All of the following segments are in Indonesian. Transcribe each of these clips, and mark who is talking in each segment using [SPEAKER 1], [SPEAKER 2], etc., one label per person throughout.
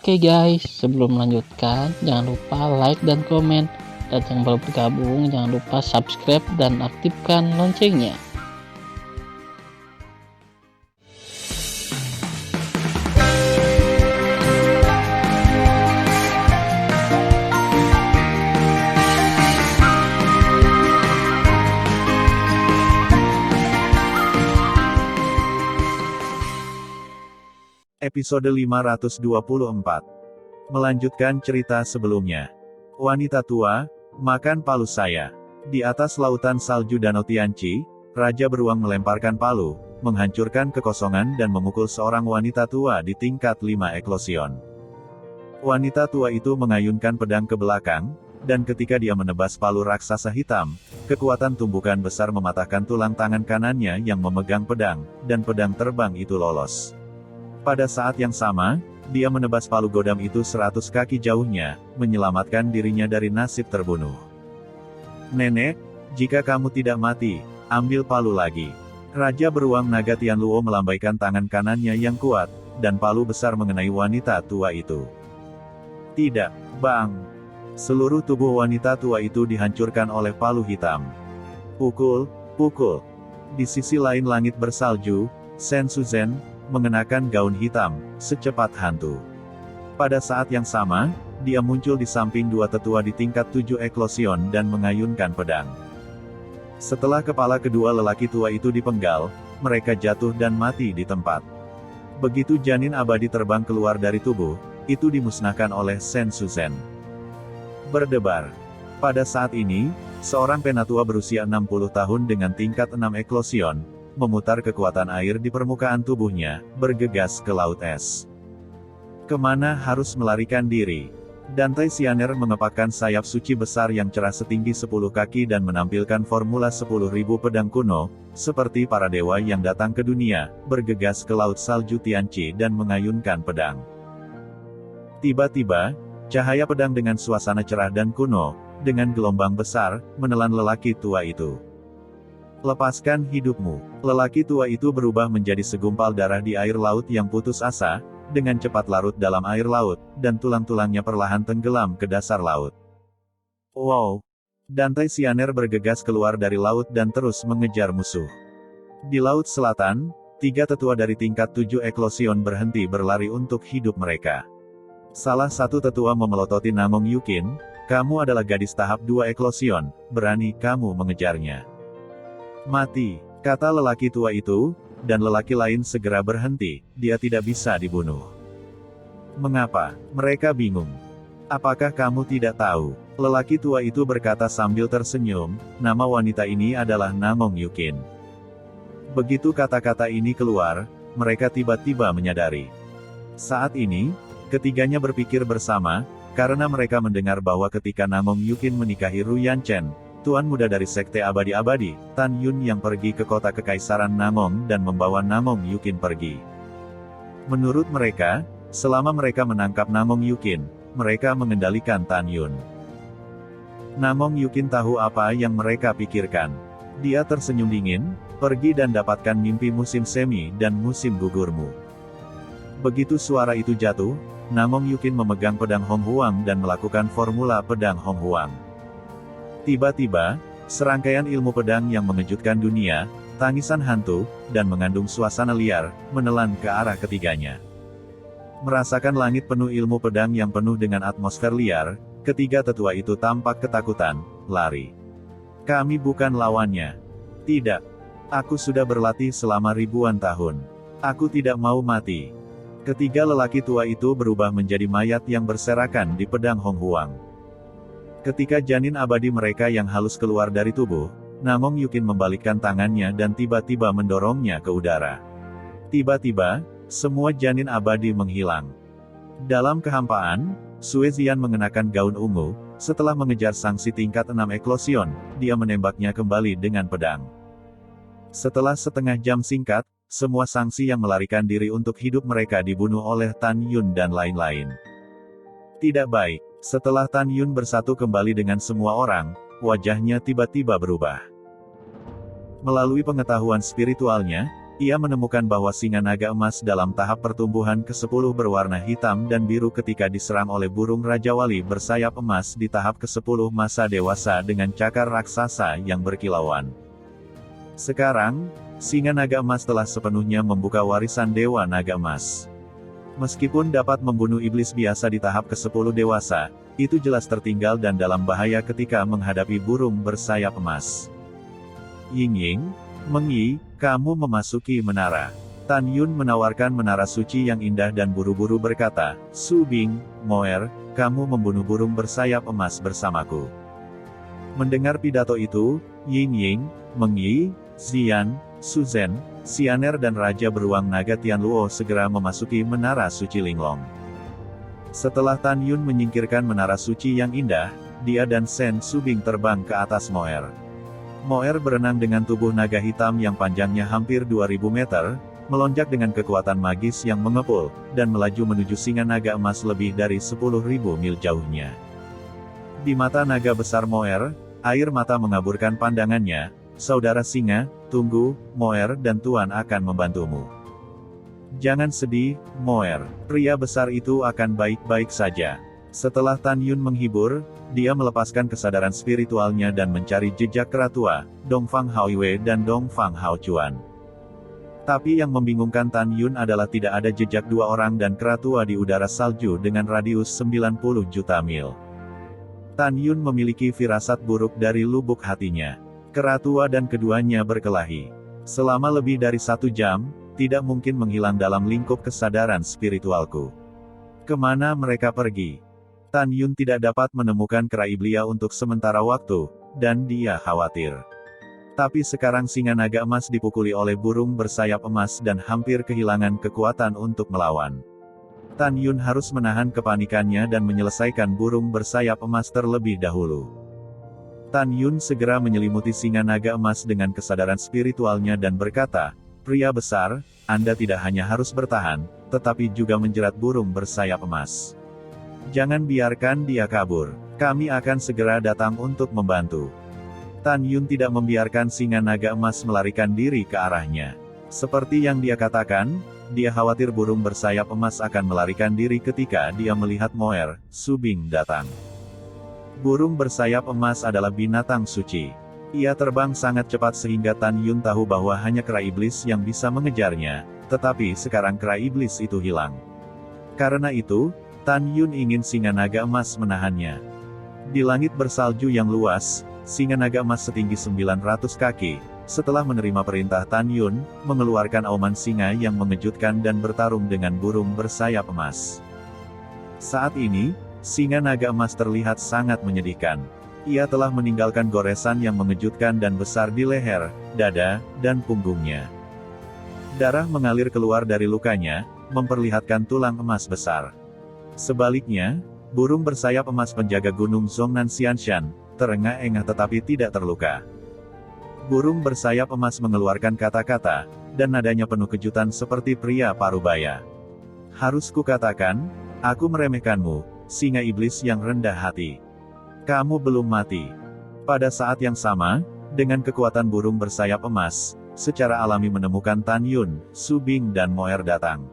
[SPEAKER 1] Oke guys, sebelum melanjutkan, jangan lupa like dan komen. Dan yang baru bergabung, jangan lupa subscribe dan aktifkan loncengnya.
[SPEAKER 2] Episode 524. Melanjutkan cerita sebelumnya. Wanita tua, makan palu saya. Di atas lautan salju Danau Tianqi, Raja Beruang melemparkan palu, menghancurkan kekosongan dan memukul seorang wanita tua di tingkat 5 eklosion. Wanita tua itu mengayunkan pedang ke belakang, dan ketika dia menebas palu raksasa hitam, kekuatan tumbukan besar mematahkan tulang tangan kanannya yang memegang pedang, dan pedang terbang itu lolos. Pada saat yang sama, dia menebas palu godam itu 100 kaki jauhnya, menyelamatkan dirinya dari nasib terbunuh. Nenek, jika kamu tidak mati, ambil palu lagi. Raja Beruang Naga Tianluo melambaikan tangan kanannya yang kuat, dan palu besar mengenai wanita tua itu. Tidak, bang. Seluruh tubuh wanita tua itu dihancurkan oleh palu hitam. Pukul, pukul. Di sisi lain langit bersalju, Shen Suzhen mengenakan gaun hitam, secepat hantu. Pada saat yang sama, dia muncul di samping dua tetua di tingkat 7 eklosion dan mengayunkan pedang. Setelah kepala kedua lelaki tua itu dipenggal, mereka jatuh dan mati di tempat. Begitu janin abadi terbang keluar dari tubuh, itu dimusnahkan oleh Shen Suzhen. Berdebar. Pada saat ini, seorang penatua berusia 60 tahun dengan tingkat 6 eklosion, memutar kekuatan air di permukaan tubuhnya, bergegas ke laut es. Kemana harus melarikan diri? Dante Xianer mengepakkan sayap suci besar yang cerah setinggi 10 kaki dan menampilkan formula 10.000 pedang kuno, seperti para dewa yang datang ke dunia, bergegas ke laut salju Tianqi dan mengayunkan pedang. Tiba-tiba, cahaya pedang dengan suasana cerah dan kuno, dengan gelombang besar, menelan lelaki tua itu. Lepaskan hidupmu. Lelaki tua itu berubah menjadi segumpal darah di air laut yang putus asa, dengan cepat larut dalam air laut, dan tulang-tulangnya perlahan tenggelam ke dasar laut. Wow! Dante Xianer bergegas keluar dari laut dan terus mengejar musuh. Di laut selatan, 3 tetua dari tingkat 7 eklosion berhenti berlari untuk hidup mereka. Salah satu tetua memelototi Namong Yukin, "Kamu adalah gadis tahap 2 eklosion, berani kamu mengejarnya?" "Mati," kata lelaki tua itu, dan lelaki lain segera berhenti, dia tidak bisa dibunuh. "Mengapa?" Mereka bingung. "Apakah kamu tidak tahu?" Lelaki tua itu berkata sambil tersenyum, "Nama wanita ini adalah Namong Yukin." Begitu kata-kata ini keluar, mereka tiba-tiba menyadari. Saat ini, ketiganya berpikir bersama, karena mereka mendengar bahwa ketika Namong Yukin menikahi Ru Yanchen, Tuan muda dari Sekte Abadi-Abadi, Tan Yun yang pergi ke kota Kekaisaran Namong dan membawa Namong Yukin pergi. Menurut mereka, selama mereka menangkap Namong Yukin, mereka mengendalikan Tan Yun. Namong Yukin tahu apa yang mereka pikirkan. Dia tersenyum dingin, "Pergi dan dapatkan mimpi musim semi dan musim gugurmu." Begitu suara itu jatuh, Namong Yukin memegang pedang Hong Huang dan melakukan formula pedang Hong Huang. Tiba-tiba, serangkaian ilmu pedang yang mengejutkan dunia, tangisan hantu, dan mengandung suasana liar, menelan ke arah ketiganya. Merasakan langit penuh ilmu pedang yang penuh dengan atmosfer liar, ketiga tetua itu tampak ketakutan, lari. "Kami bukan lawannya. Tidak. Aku sudah berlatih selama ribuan tahun. Aku tidak mau mati." Ketiga lelaki tua itu berubah menjadi mayat yang berserakan di pedang Hong Huang. Ketika janin abadi mereka yang halus keluar dari tubuh, Namong Yukin membalikkan tangannya dan tiba-tiba mendorongnya ke udara. Tiba-tiba, semua janin abadi menghilang. Dalam kehampaan, Sue Zian mengenakan gaun ungu, setelah mengejar sangsi tingkat 6 eklosion, dia menembaknya kembali dengan pedang. Setelah setengah jam singkat, semua sangsi yang melarikan diri untuk hidup mereka dibunuh oleh Tan Yun dan lain-lain. Tidak baik. Setelah Tan Yun bersatu kembali dengan semua orang, wajahnya tiba-tiba berubah. Melalui pengetahuan spiritualnya, Ia menemukan bahwa singa naga emas dalam tahap pertumbuhan ke-10 berwarna hitam dan biru ketika diserang oleh burung Raja Wali bersayap emas di tahap ke-10 masa dewasa dengan cakar raksasa yang berkilauan. Sekarang, singa naga emas telah sepenuhnya membuka warisan Dewa Naga Emas. Meskipun dapat membunuh iblis biasa di tahap ke-10 dewasa, itu jelas tertinggal dan dalam bahaya ketika menghadapi burung bersayap emas. Ying-Ying, Meng-Yi, kamu memasuki menara. Tan Yun menawarkan menara suci yang indah dan buru-buru berkata, Su Bing, Moer, kamu membunuh burung bersayap emas bersamaku. Mendengar pidato itu, Ying-Ying, Meng-Yi, Xian, Su Zhen, Xianer dan Raja Beruang Naga Tianluo segera memasuki menara suci Linglong. Setelah Tan Yun menyingkirkan menara suci yang indah, dia dan Shen Su Bing terbang ke atas Moer. Moer berenang dengan tubuh naga hitam yang panjangnya hampir 2000 meter, melonjak dengan kekuatan magis yang mengepul, dan melaju menuju singa naga emas lebih dari 10.000 mil jauhnya. Di mata naga besar Moer, air mata mengaburkan pandangannya, saudara singa, tunggu, Moer dan Tuan akan membantumu. Jangan sedih, Moer, pria besar itu akan baik-baik saja. Setelah Tan Yun menghibur, dia melepaskan kesadaran spiritualnya dan mencari jejak keratua, Dongfang Haoiwei dan Dongfang Hao Chuan. Tapi yang membingungkan Tan Yun adalah tidak ada jejak dua orang dan keratua di udara salju dengan radius 90 juta mil. Tan Yun memiliki firasat buruk dari lubuk hatinya. Keratua dan keduanya berkelahi. Selama lebih dari 1 jam, tidak mungkin menghilang dalam lingkup kesadaran spiritualku. Kemana mereka pergi? Tan Yun tidak dapat menemukan kera iblis untuk sementara waktu, dan dia khawatir. Tapi sekarang singa naga emas dipukuli oleh burung bersayap emas dan hampir kehilangan kekuatan untuk melawan. Tan Yun harus menahan kepanikannya dan menyelesaikan burung bersayap emas terlebih dahulu. Tan Yun segera menyelimuti singa naga emas dengan kesadaran spiritualnya dan berkata, pria besar, Anda tidak hanya harus bertahan, tetapi juga menjerat burung bersayap emas. Jangan biarkan dia kabur. Kami akan segera datang untuk membantu. Tan Yun tidak membiarkan singa naga emas melarikan diri ke arahnya. Seperti yang dia katakan, dia khawatir burung bersayap emas akan melarikan diri ketika dia melihat Moer, Su Bing datang. Burung bersayap emas adalah binatang suci. Ia terbang sangat cepat sehingga Tan Yun tahu bahwa hanya kera iblis yang bisa mengejarnya, tetapi sekarang kera iblis itu hilang. Karena itu, Tan Yun ingin singa naga emas menahannya. Di langit bersalju yang luas, singa naga emas setinggi 900 kaki, setelah menerima perintah Tan Yun, mengeluarkan auman singa yang mengejutkan dan bertarung dengan burung bersayap emas. Saat ini, singa naga emas terlihat sangat menyedihkan. Ia telah meninggalkan goresan yang mengejutkan dan besar di leher, dada, dan punggungnya. Darah mengalir keluar dari lukanya, memperlihatkan tulang emas besar. Sebaliknya, burung bersayap emas penjaga gunung Zhongnan Xianshan, terengah-engah tetapi tidak terluka. Burung bersayap emas mengeluarkan kata-kata, dan nadanya penuh kejutan seperti pria parubaya. Harus kukatakan, aku meremehkanmu, singa iblis yang rendah hati. Kamu belum mati. Pada saat yang sama, dengan kekuatan burung bersayap emas, secara alami menemukan Tan Yun, Su Bing dan Moer datang.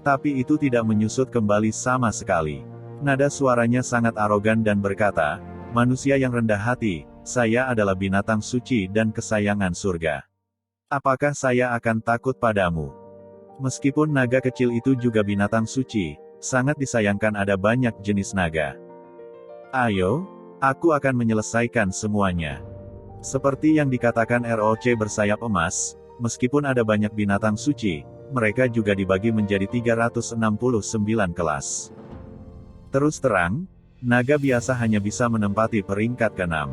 [SPEAKER 2] Tapi itu tidak menyusut kembali sama sekali. Nada suaranya sangat arogan dan berkata, manusia yang rendah hati, saya adalah binatang suci dan kesayangan surga. Apakah saya akan takut padamu? Meskipun naga kecil itu juga binatang suci, sangat disayangkan ada banyak jenis naga. Ayo, aku akan menyelesaikan semuanya. Seperti yang dikatakan ROC bersayap emas, meskipun ada banyak binatang suci, mereka juga dibagi menjadi 369 kelas. Terus terang, naga biasa hanya bisa menempati peringkat ke-6.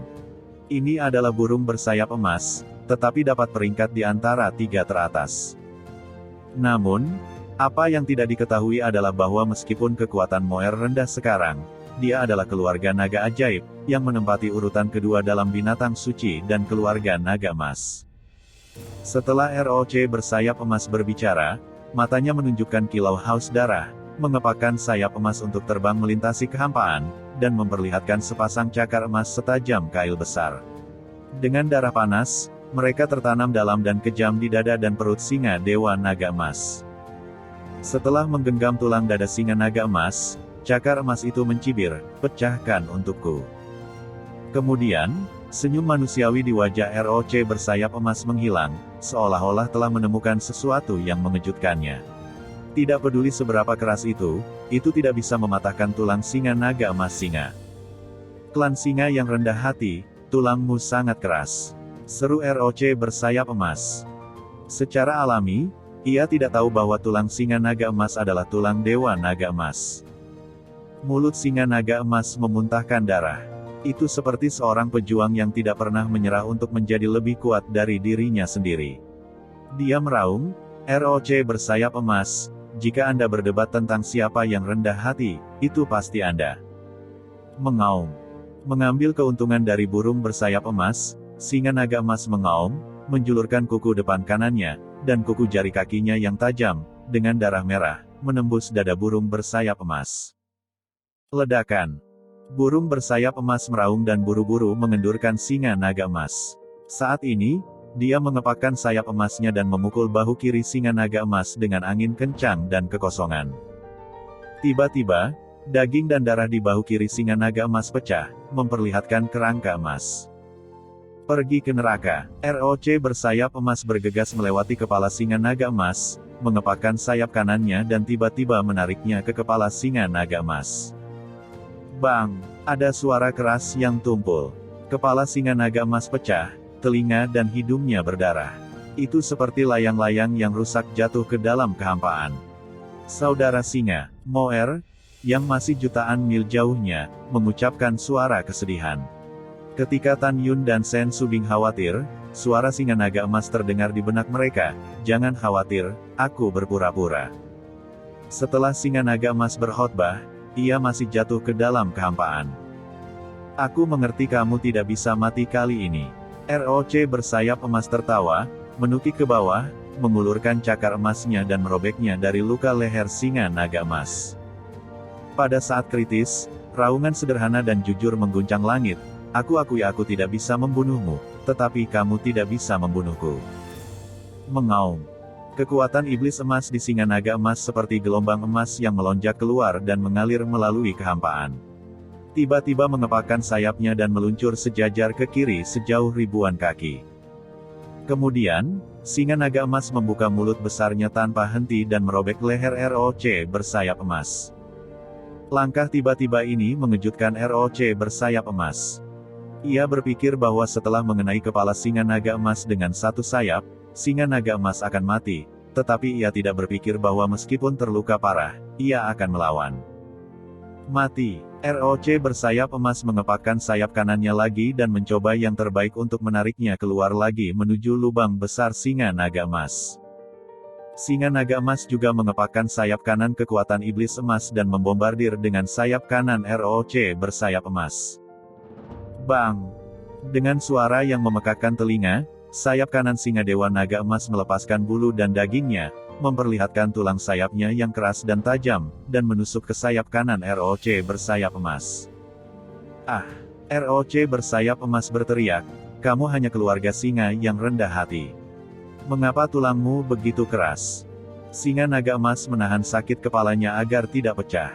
[SPEAKER 2] Ini adalah burung bersayap emas, tetapi dapat peringkat di antara 3 teratas. Namun, apa yang tidak diketahui adalah bahwa meskipun kekuatan Moer rendah sekarang, dia adalah keluarga naga ajaib, yang menempati urutan kedua dalam binatang suci dan keluarga naga emas. Setelah ROC bersayap emas berbicara, matanya menunjukkan kilau haus darah, mengepakkan sayap emas untuk terbang melintasi kehampaan, dan memperlihatkan sepasang cakar emas setajam kail besar. Dengan darah panas, Mereka tertanam dalam dan kejam di dada dan perut singa Dewa Naga Emas. Setelah menggenggam tulang dada singa naga emas, cakar emas itu mencibir, "Pecahkan untukku." Kemudian, senyum manusiawi di wajah ROC bersayap emas menghilang, seolah-olah telah menemukan sesuatu yang mengejutkannya. Tidak peduli seberapa keras itu tidak bisa mematahkan tulang singa naga emas singa. "Klan singa yang rendah hati, tulangmu sangat keras," seru ROC bersayap emas. Secara alami, ia tidak tahu bahwa tulang singa naga emas adalah tulang Dewa Naga Emas. Mulut singa naga emas memuntahkan darah. Itu seperti seorang pejuang yang tidak pernah menyerah untuk menjadi lebih kuat dari dirinya sendiri. Dia meraung, "ROC bersayap emas, jika Anda berdebat tentang siapa yang rendah hati, itu pasti Anda." Mengaum. Mengambil keuntungan dari burung bersayap emas, singa naga emas mengaum, menjulurkan kuku depan kanannya, dan kuku jari kakinya yang tajam, dengan darah merah, menembus dada burung bersayap emas. Ledakan. Burung bersayap emas meraung dan buru-buru mengendurkan singa naga emas. Saat ini, dia mengepakkan sayap emasnya dan memukul bahu kiri singa naga emas dengan angin kencang dan kekosongan. Tiba-tiba, daging dan darah di bahu kiri singa naga emas pecah, memperlihatkan kerangka emas. Pergi ke neraka. ROC bersayap emas bergegas melewati kepala singa naga emas, mengepakkan sayap kanannya dan tiba-tiba menariknya ke kepala singa naga emas. Bang! Ada suara keras yang tumpul. Kepala singa naga emas pecah, telinga dan hidungnya berdarah. Itu seperti layang-layang yang rusak jatuh ke dalam kehampaan. Saudara singa, Moer, yang masih jutaan mil jauhnya, mengucapkan suara kesedihan. Ketika Tan Yun dan Sen Subing khawatir, suara singa naga emas terdengar di benak mereka, "Jangan khawatir, aku berpura-pura." Setelah singa naga emas berkhotbah, ia masih jatuh ke dalam kehampaan. "Aku mengerti kamu tidak bisa mati kali ini." ROC bersayap emas tertawa, menukik ke bawah, mengulurkan cakar emasnya dan merobeknya dari luka leher singa naga emas. Pada saat kritis, raungan sederhana dan jujur mengguncang langit. "Aku akui aku tidak bisa membunuhmu, tetapi kamu tidak bisa membunuhku." Mengaum. Kekuatan iblis emas di singa naga emas seperti gelombang emas yang melonjak keluar dan mengalir melalui kehampaan. Tiba-tiba mengepakkan sayapnya dan meluncur sejajar ke kiri sejauh ribuan kaki. Kemudian, singa naga emas membuka mulut besarnya tanpa henti dan merobek leher ROC bersayap emas. Langkah tiba-tiba ini mengejutkan ROC bersayap emas. Ia berpikir bahwa setelah mengenai kepala singa naga emas dengan satu sayap, singa naga emas akan mati, tetapi ia tidak berpikir bahwa meskipun terluka parah, ia akan melawan. Mati. ROC bersayap emas mengepakkan sayap kanannya lagi dan mencoba yang terbaik untuk menariknya keluar lagi menuju lubang besar singa naga emas. Singa naga emas juga mengepakkan sayap kanan kekuatan iblis emas dan membombardir dengan sayap kanan ROC bersayap emas. Bang! Dengan suara yang memekakkan telinga, sayap kanan singa Dewa Naga Emas melepaskan bulu dan dagingnya, memperlihatkan tulang sayapnya yang keras dan tajam, dan menusuk ke sayap kanan ROC bersayap emas. "Ah!" ROC bersayap emas berteriak, "Kamu hanya keluarga singa yang rendah hati. Mengapa tulangmu begitu keras?" Singa naga emas menahan sakit kepalanya agar tidak pecah.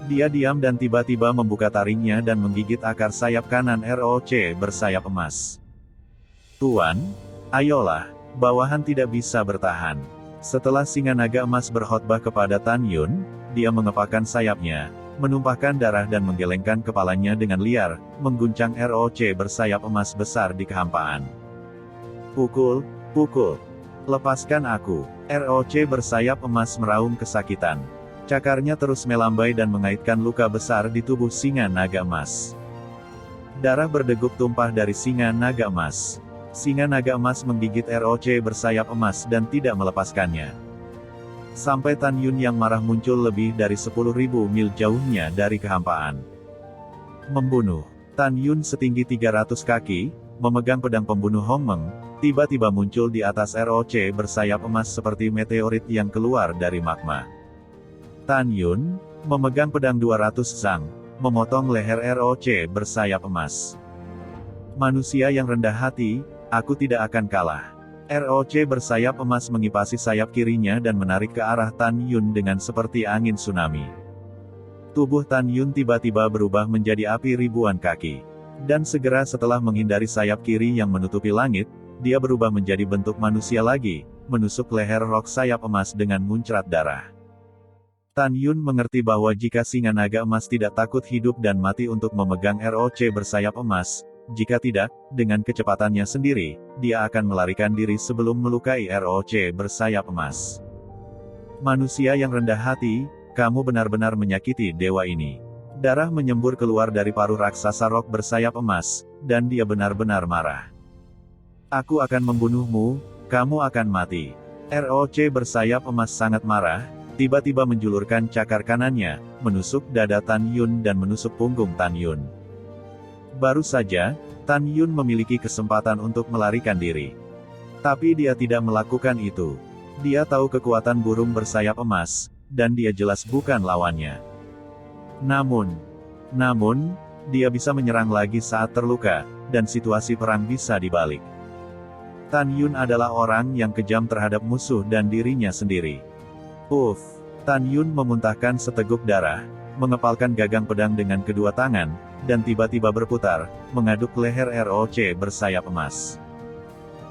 [SPEAKER 2] Dia diam dan tiba-tiba membuka taringnya dan menggigit akar sayap kanan ROC bersayap emas. "Tuan, ayolah, bawahan tidak bisa bertahan." Setelah singa naga emas berkhotbah kepada Tan Yun, dia mengepakkan sayapnya, menumpahkan darah dan menggelengkan kepalanya dengan liar, mengguncang ROC bersayap emas besar di kehampaan. "Pukul, pukul! Lepaskan aku!" ROC bersayap emas meraung kesakitan. Cakarnya terus melambai dan mengaitkan luka besar di tubuh singa naga emas. Darah berdegup tumpah dari singa naga emas. Singa naga emas menggigit ROC bersayap emas dan tidak melepaskannya. Sampai Tan Yun yang marah muncul lebih dari 10.000 mil jauhnya dari kehampaan. Membunuh. Tan Yun setinggi 300 kaki, memegang pedang pembunuh Hong Meng, tiba-tiba muncul di atas ROC bersayap emas seperti meteorit yang keluar dari magma. Tan Yun, memegang pedang 200 zang, memotong leher ROC bersayap emas. Manusia yang rendah hati, Aku tidak akan kalah. ROC bersayap emas mengipasi sayap kirinya dan menarik ke arah Tan Yun dengan seperti angin tsunami. Tubuh Tan Yun tiba-tiba berubah menjadi api ribuan kaki. Dan segera setelah menghindari sayap kiri yang menutupi langit, dia berubah menjadi bentuk manusia lagi, menusuk leher rok sayap emas dengan muncrat darah. Tan Yun mengerti bahwa jika singa naga emas tidak takut hidup dan mati untuk memegang ROC bersayap emas, jika tidak, dengan kecepatannya sendiri, dia akan melarikan diri sebelum melukai ROC bersayap emas. Manusia yang rendah hati, kamu benar-benar menyakiti dewa ini. Darah menyembur keluar dari paruh raksasa rok bersayap emas, dan dia benar-benar marah. Aku akan membunuhmu, kamu akan mati. ROC bersayap emas sangat marah, tiba-tiba menjulurkan cakar kanannya, menusuk dada Tan Yun dan menusuk punggung Tan Yun. Baru saja, Tan Yun memiliki kesempatan untuk melarikan diri. Tapi dia tidak melakukan itu. Dia tahu kekuatan burung bersayap emas, dan dia jelas bukan lawannya. Namun, dia bisa menyerang lagi saat terluka, dan situasi perang bisa dibalik. Tan Yun adalah orang yang kejam terhadap musuh dan dirinya sendiri. Tan Yun memuntahkan seteguk darah, mengepalkan gagang pedang dengan kedua tangan, dan tiba-tiba berputar, mengaduk leher ROC bersayap emas.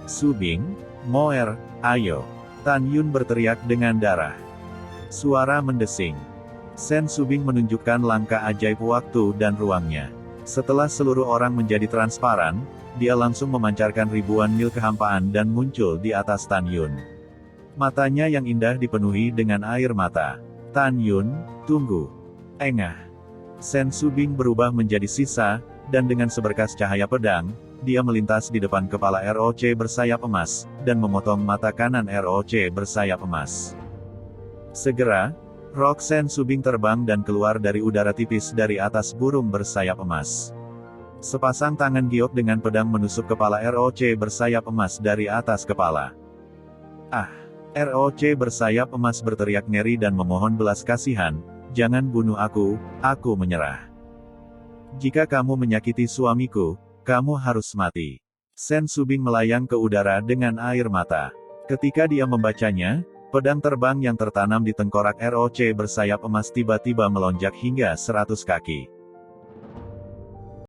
[SPEAKER 2] Subing, Moer, ayo! Tan Yun berteriak dengan darah. Suara mendesing. Sen Subing menunjukkan langkah ajaib waktu dan ruangnya. Setelah seluruh orang menjadi transparan, dia langsung memancarkan ribuan mil kehampaan dan muncul di atas Tan Yun. Matanya yang indah dipenuhi dengan air mata. Tan Yun, tunggu. Engah. Sen Subing berubah menjadi sisa, dan dengan seberkas cahaya pedang, dia melintas di depan kepala ROC bersayap emas, dan memotong mata kanan ROC bersayap emas. Segera, rok Sen Subing terbang dan keluar dari udara tipis dari atas burung bersayap emas. Sepasang tangan giok dengan pedang menusuk kepala ROC bersayap emas dari atas kepala. ROC bersayap emas berteriak ngeri dan memohon belas kasihan, jangan bunuh aku menyerah. Jika kamu menyakiti suamiku, kamu harus mati. Sen Subing melayang ke udara dengan air mata. Ketika dia membacanya, pedang terbang yang tertanam di tengkorak ROC bersayap emas tiba-tiba melonjak hingga 100 kaki.